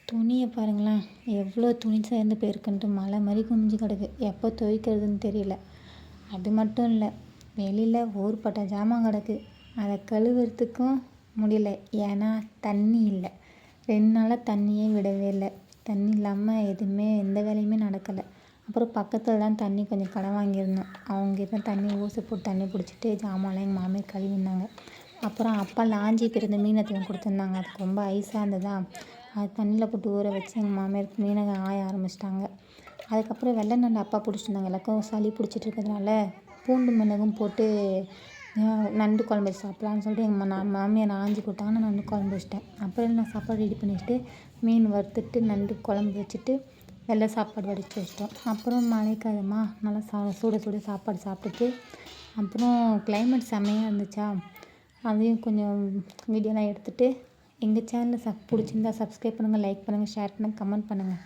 துணிய பாருங்களேன்! எவ்வளோ துணி சேர்ந்து போயிருக்குன்ட்டு மலை மாரி குமிஞ்சு கிடக்கு. எப்போ துவைக்கிறதுன்னு தெரியல. அது மட்டும் இல்ல, வெளியில ஊர்பட்ட ஜாமான் கிடக்கு. அதை கழுவுறதுக்கும் முடியல. ஏன்னா தண்ணி இல்ல. 2 நாளா தண்ணியே விடவே இல்ல. தண்ணி இல்லாமல் எதுவுமே எந்த வேலையுமே நடக்கலை. அப்புறம் பக்கத்தில் தான் தண்ணி கொஞ்சம் கடன் வாங்கியிருந்தோம். அவங்ககிட்ட தண்ணி ஓசை போட்டு தண்ணி பிடிச்சிட்டு ஜாமான்லாம் எங்கள் மாமியார் கழுவினாங்க. அப்புறம் அப்பா லாஞ்சி பிறந்த மீன் எடுத்துன்னு கொடுத்துருந்தாங்க. அதுக்கு ரொம்ப ஐஸாக இருந்ததா, அது தண்ணியில் போட்டு ஊற வச்சு எங்கள் மாமியாருக்கு மீனை ஆய ஆரம்பிச்சிட்டாங்க. அதுக்கப்புறம் வெள்ளை நண்டு அப்பா பிடிச்சிட்டு இருந்தாங்க. எல்லாருக்கும் சளி பிடிச்சிட்டு இருக்கிறதுனால பூண்டு மிளகும் போட்டு நண்டு குழம்பு வச்சு சாப்பிட்லான்னு சொல்லிட்டு எங்கள் மாமியார் ஆஞ்சி கொடுத்தாங்க. நான் நண்டு குழம்பு வச்சிட்டேன். அப்புறம் நான் சாப்பாடு ரெடி பண்ணிவிட்டு மீன் வறுத்துட்டு நண்டு குழம்பு வச்சுட்டு வெள்ளை சாப்பாடு வடித்து வச்சிட்டோம். அப்புறம் மழைக்காலமா நல்லா சுட சுட சாப்பாடு சாப்பிட்டுட்டு, அப்புறம் கிளைமேட் செம்மையாக இருந்துச்சா, அதையும் கொஞ்சம் வீடியோலாம் எடுத்துகிட்டு எங்கள் சேனலை பிடிச்சிருந்தா சப்ஸ்கிரைப் பண்ணுங்கள், லைக் பண்ணுங்கள், ஷேர் பண்ணுங்கள், கமெண்ட் பண்ணுங்கள்.